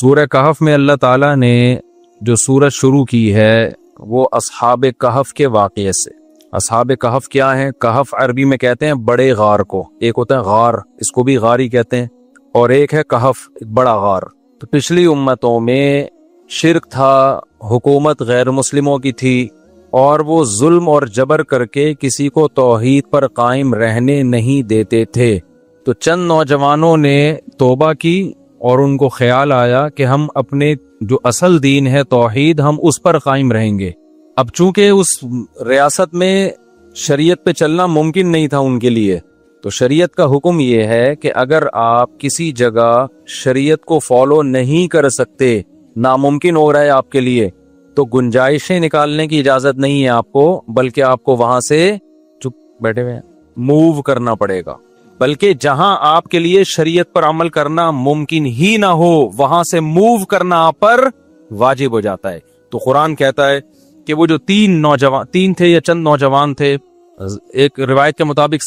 سورہ کہف میں اللہ تعالیٰ نے جو سورت شروع کی ہے وہ اصحاب کہف کے واقعے سے۔ اصحاب کہف کیا ہیں؟ کہف عربی میں کہتے ہیں بڑے غار کو، ایک ہوتا ہے غار، اس کو بھی غار ہی کہتے ہیں، اور ایک ہے کہف، ایک بڑا غار۔ تو پچھلی امتوں میں شرک تھا، حکومت غیر مسلموں کی تھی، اور وہ ظلم اور جبر کر کے کسی کو توحید پر قائم رہنے نہیں دیتے تھے۔ تو چند نوجوانوں نے توبہ کی اور ان کو خیال آیا کہ ہم اپنے جو اصل دین ہے توحید، ہم اس پر قائم رہیں گے۔ اب چونکہ اس ریاست میں شریعت پہ چلنا ممکن نہیں تھا ان کے لیے، تو شریعت کا حکم یہ ہے کہ اگر آپ کسی جگہ شریعت کو فالو نہیں کر سکتے، ناممکن ہو رہا ہے آپ کے لیے، تو گنجائشیں نکالنے کی اجازت نہیں ہے آپ کو، بلکہ آپ کو وہاں سے چپ بیٹھے ہوئے موو کرنا پڑے گا۔ بلکہ جہاں آپ کے لیے شریعت پر عمل کرنا ممکن ہی نہ ہو، وہاں سے موو کرنا آپ پر واجب ہو جاتا ہے۔ تو قرآن کہتا ہے کہ وہ جو تین تھے یا چند نوجوان تھے، ایک روایت کے مطابق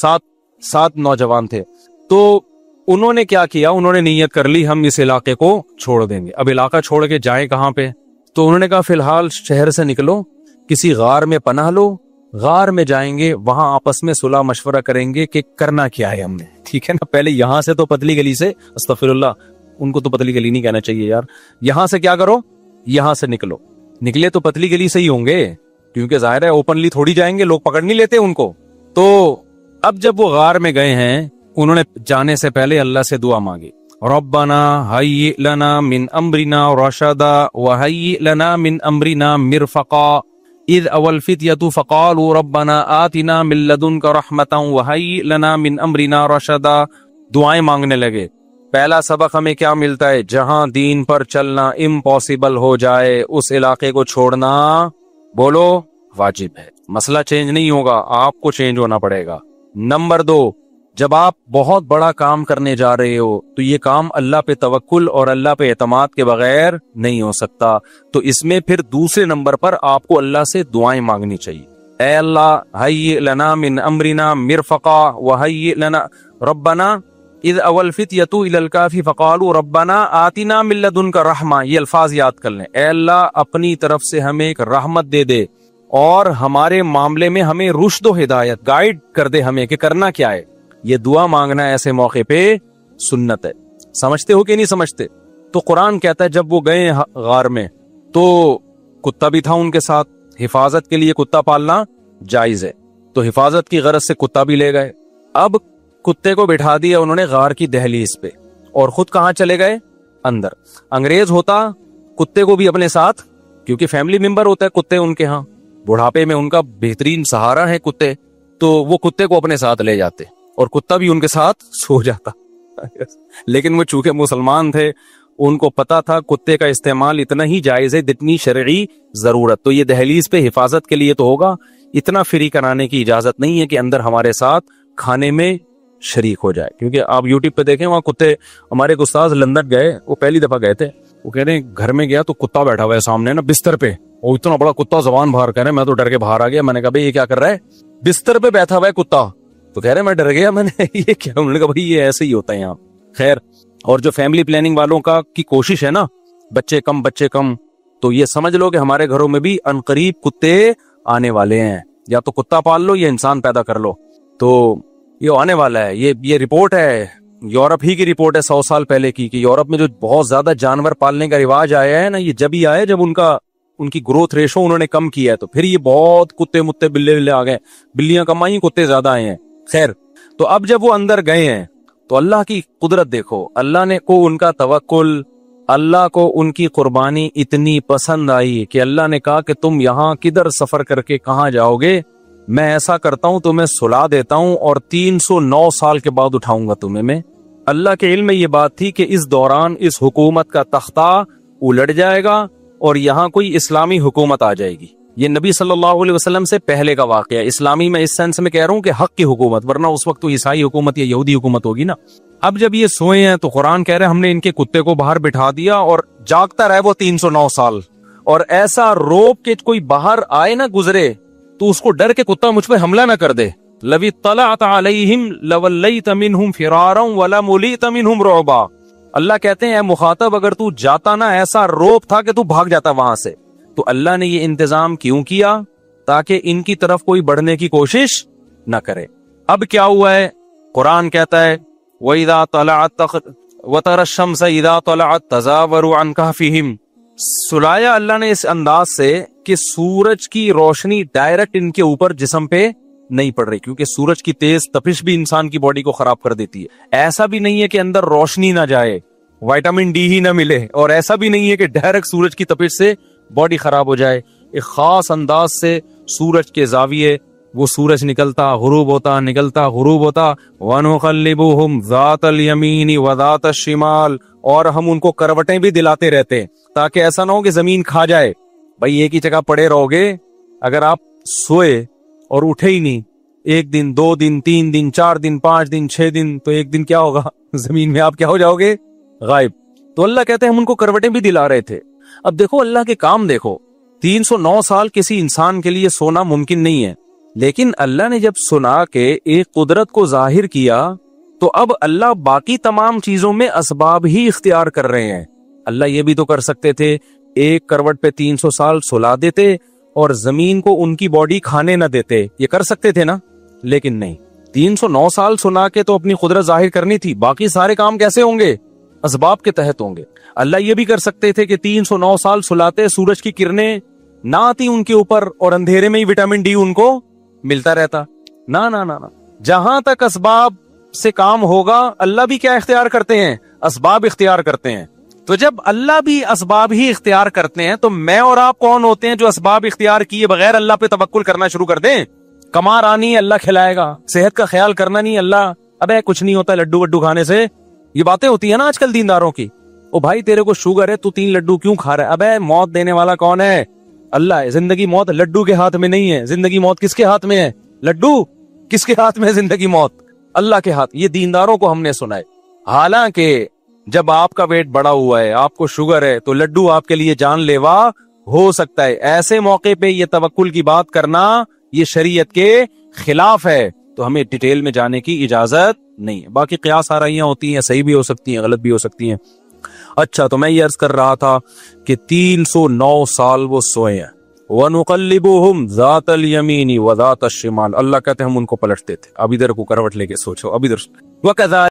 سات نوجوان تھے، تو انہوں نے کیا کیا؟ انہوں نے نیت کر لی ہم اس علاقے کو چھوڑ دیں گے۔ اب علاقہ چھوڑ کے جائیں کہاں پہ؟ تو انہوں نے کہا فی الحال شہر سے نکلو، کسی غار میں پناہ لو، غار میں جائیں گے، وہاں آپس میں صلح مشورہ کریں گے کہ کرنا کیا ہے ہم نے، ٹھیک ہے نا؟ پہلے یہاں سے تو پتلی گلی سے، استغفر اللہ، ان کو تو پتلی گلی نہیں کہنا چاہیے یار، یہاں سے کیا کرو، یہاں سے نکلے تو پتلی گلی سے ہی ہوں گے، کیونکہ ظاہر ہے اوپنلی تھوڑی جائیں گے، لوگ پکڑ نہیں لیتے ان کو۔ تو اب جب وہ غار میں گئے ہیں، انہوں نے جانے سے پہلے اللہ سے دعا مانگی، ربنا ہیئ لنا من امرنا رشدا وہیئ لنا من امرنا مرفقا اذ اول فتیۃ فقالوا ربنا آتنا من لدنک رحمتا وہیئ لنا من امرنا رشدا۔ دعائیں مانگنے لگے۔ پہلا سبق ہمیں کیا ملتا ہے؟ جہاں دین پر چلنا امپاسبل ہو جائے، اس علاقے کو چھوڑنا بولو واجب ہے۔ مسئلہ چینج نہیں ہوگا، آپ کو چینج ہونا پڑے گا۔ نمبر 2، جب آپ بہت بڑا کام کرنے جا رہے ہو تو یہ کام اللہ پہ توکل اور اللہ پہ اعتماد کے بغیر نہیں ہو سکتا، تو اس میں پھر دوسرے نمبر پر آپ کو اللہ سے دعائیں مانگنی چاہیے۔ اے اللہ ہیئ لنا من امرنا مرفقا وہیئ لنا ربنا اذ اول فتیۃ الی الکہف فقالوا ربنا آتنا من لدنک رحمہ، یہ الفاظ یاد کر لیں۔ اے اللہ اپنی طرف سے ہمیں ایک رحمت دے دے اور ہمارے معاملے میں ہمیں رشد و ہدایت، گائیڈ کر دے ہمیں کہ کرنا کیا ہے۔ یہ دعا مانگنا ایسے موقع پہ سنت ہے۔ سمجھتے ہو کہ نہیں سمجھتے؟ تو قرآن کہتا ہے جب وہ گئے غار میں تو کتا بھی تھا ان کے ساتھ، حفاظت کے لیے کتا پالنا جائز ہے، تو حفاظت کی غرض سے کتا بھی لے گئے۔ اب کتے کو بٹھا دیا انہوں نے غار کی دہلیز پہ، اور خود کہاں چلے گئے؟ اندر۔ انگریز ہوتا کتے کو بھی اپنے ساتھ، کیونکہ فیملی ممبر ہوتا ہے کتے ان کے ہاں، بڑھاپے میں ان کا بہترین سہارا ہے کتے، تو وہ کتے کو اپنے ساتھ لے جاتے اور کتا بھی ان کے ساتھ سو جاتا۔ لیکن وہ چونکہ مسلمان تھے، ان کو پتا تھا کتے کا استعمال اتنا ہی جائز ہے جتنی شرعی ضرورت، تو یہ دہلیز پہ حفاظت کے لیے تو ہوگا، اتنا فری کرانے کی اجازت نہیں ہے کہ اندر ہمارے ساتھ کھانے میں شریک ہو جائے۔ کیونکہ آپ یوٹیوب پہ دیکھیں، وہاں کتے، ہمارے ایک استاذ لندن گئے، وہ پہلی دفعہ گئے تھے، وہ کہہ رہے ہیں گھر میں گیا تو کتا بیٹھا ہوا ہے سامنے نا بستر پہ، وہ اتنا بڑا کتا زبان باہر کہہ رہے، میں تو ڈر کے باہر آ گیا۔ میں نے کہا بھائی یہ کیا کر رہا ہے؟ بستر پہ بیٹھا ہوا ہے کتا، تو کہہ رہے میں ڈر گیا، میں نے یہ کیا؟ انہوں نے کہا بھائی یہ ایسے ہی ہوتا ہے یہاں۔ خیر، اور جو فیملی پلاننگ والوں کی کوشش ہے نا، بچے کم، تو یہ سمجھ لو کہ ہمارے گھروں میں بھی عنقریب کتے آنے والے ہیں، یا تو کتا پال لو یا انسان پیدا کر لو، تو یہ آنے والا ہے۔ یہ رپورٹ ہے، یورپ ہی کی رپورٹ ہے 100 سال پہلے کی، کہ یورپ میں جو بہت زیادہ جانور پالنے کا رواج آیا ہے نا، یہ جب ہی آیا جب ان کی گروتھ ریشو انہوں نے کم کیا ہے، تو پھر یہ بہت کتے متے بلے آ گئے، بلیاں کم آئیں، کتے زیادہ آئے ہیں۔ خیر، تو اب جب وہ اندر گئے ہیں تو اللہ کی قدرت دیکھو، اللہ نے کو ان کا توکل، اللہ کو ان کی قربانی اتنی پسند آئی کہ اللہ نے کہا کہ تم یہاں کدھر سفر کر کے کہاں جاؤ گے، میں ایسا کرتا ہوں تمہیں سلا دیتا ہوں اور 309 سال کے بعد اٹھاؤں گا تمہیں میں۔ اللہ کے علم میں یہ بات تھی کہ اس دوران اس حکومت کا تختہ الٹ جائے گا اور یہاں کوئی اسلامی حکومت آ جائے گی۔ یہ نبی صلی اللہ علیہ وسلم سے پہلے کا واقعہ ہے، اسلامی میں اس سینس میں کہہ رہا ہوں کہ حق کی حکومت، ورنہ اس وقت تو عیسائی حکومت یا یہودی حکومت ہوگی نا۔ اب جب یہ سوئے ہیں تو قرآن کہہ رہے ہم نے ان کے کتے کو باہر بٹھا دیا اور جاگتا رہے وہ 309 سال، اور ایسا روب کہ کوئی باہر آئے نہ گزرے تو اس کو ڈر کے کتا مجھ پہ حملہ نہ کر دے۔ لَوِ اطَّلَعْتَ عَلَيْهِمْ لَوَلَّيْتَ مِنْهُمْ فِرَارًا وَلَمُلِئْتَ مِنْهُمْ رُعْبًا۔ اللہ کہتے ہیں اے مخاطب اگر تو جاتا نا ایسا روپ تھا کہ تو بھاگ جاتا وہاں سے. تو اللہ نے یہ انتظام کیوں کیا؟ تاکہ ان کی طرف کوئی بڑھنے کی کوشش نہ کرے. اب کیا ہوا ہے؟ قرآن کہتا ہے وَإِذَا طَلَعَتْ وَتَرَى الشَّمْسَ إِذَا طَلَعَتْ تَزَاوَرُ عَنْ كَهْفِهِمْ. سلایا اللہ نے اس انداز سے کہ سورج کی روشنی ڈائریکٹ ان کے اوپر جسم پہ نہیں پڑ رہی، کیونکہ سورج کی تیز تپش بھی انسان کی باڈی کو خراب کر دیتی ہے. ایسا بھی نہیں ہے کہ اندر روشنی نہ جائے، وائٹامن ڈی ہی نہ ملے، اور ایسا بھی نہیں ہے کہ ڈائریکٹ سورج کی تپش سے باڈی خراب ہو جائے. ایک خاص انداز سے سورج کے زاویے، وہ سورج نکلتا غروب ہوتا، نکلتا غروب ہوتا. وَنُقَلِّبُهُمْ ذَاتَ الْيَمِينِ وَذَاتَ الشِّمَالِ، اور ہم ان کو کروٹیں بھی دلاتے رہتے تاکہ ایسا نہ ہو کہ زمین کھا جائے. بھائی ایک ہی جگہ پڑے رہو گے، اگر آپ سوئے اور اٹھے ہی نہیں، ایک دن، 2 دن، 3 دن، 4 دن، 5 دن، 6 دن، تو ایک دن کیا ہوگا؟ زمین میں آپ کیا ہو جاؤ گے؟ غائب. تو اللہ کہتے ہیں ہم ان کو کروٹیں بھی دلا رہے تھے. اب دیکھو اللہ کے کام دیکھو. 309 سال کسی انسان کے لیے سونا ممکن نہیں ہے، لیکن اللہ نے جب سنا کہ ایک قدرت کو ظاہر کیا تو اب اللہ باقی تمام چیزوں میں اسباب ہی اختیار کر رہے ہیں. اللہ یہ بھی تو کر سکتے تھے ایک کروٹ پہ 300 سال سلا دیتے اور زمین کو ان کی باڈی کھانے نہ دیتے، یہ کر سکتے تھے نا، لیکن نہیں. 309 سال سنا کے تو اپنی قدرت ظاہر کرنی تھی، باقی سارے کام کیسے ہوں گے؟ اسباب کے تحت ہوں گے. اللہ یہ بھی کر سکتے تھے کہ 309 سال سلاتے، سورج کی کرنیں نہ آتی ان کے اوپر اور اندھیرے میں ہی وٹامن ڈی ان کو ملتا رہتا. نہ نہ نہ، جہاں تک اسباب سے کام ہوگا اللہ بھی کیا اختیار کرتے ہیں؟ اسباب اختیار کرتے ہیں. تو جب اللہ بھی اسباب ہی اختیار کرتے ہیں تو میں اور آپ کون ہوتے ہیں جو اسباب اختیار کیے بغیر اللہ پہ توکل کرنا شروع کر دیں؟ کما رانی اللہ کھلائے گا، صحت کا خیال کرنا نہیں اللہ، ابے کچھ نہیں ہوتا لڈو وڈو کھانے سے. یہ باتیں ہوتی ہیں نا آج کل دینداروں کی. او بھائی تیرے کو شوگر ہے تو 3 لڈو کیوں کھا رہا ہے؟ ابے موت دینے والا کون ہے؟ اللہ ہے. زندگی موت لڈو کے ہاتھ میں نہیں ہے. زندگی موت کس کے ہاتھ میں ہے؟ لڈو. کس کے ہاتھ میں ہے زندگی موت؟ اللہ کے ہاتھ. یہ دینداروں کو ہم نے سنا ہے. حالانکہ جب آپ کا ویٹ بڑا ہوا ہے، آپ کو شوگر ہے، تو لڈو آپ کے لیے جان لیوا ہو سکتا ہے. ایسے موقع پہ یہ توکل کی بات کرنا یہ شریعت کے خلاف ہے، تو ہمیں ڈیٹیل میں جانے کی اجازت نہیں ہے. باقی قیاس آرائیاں ہوتی ہیں، صحیح بھی ہو سکتی ہیں، غلط بھی ہو سکتی ہیں. اچھا تو میں یہ عرض کر رہا تھا کہ 309 سال وہ سوئے ہیں. وَنُقَلِّبُهُمْ ذَاتَ الْيَمِينِ وَذَاتَ الشِّمَالِ. اللہ کہتے ہیں ہم ان کو پلٹتے تھے. اب ادھر کو کروٹ لے کے سوچو، اب ادھر. وَكَذَلِكَ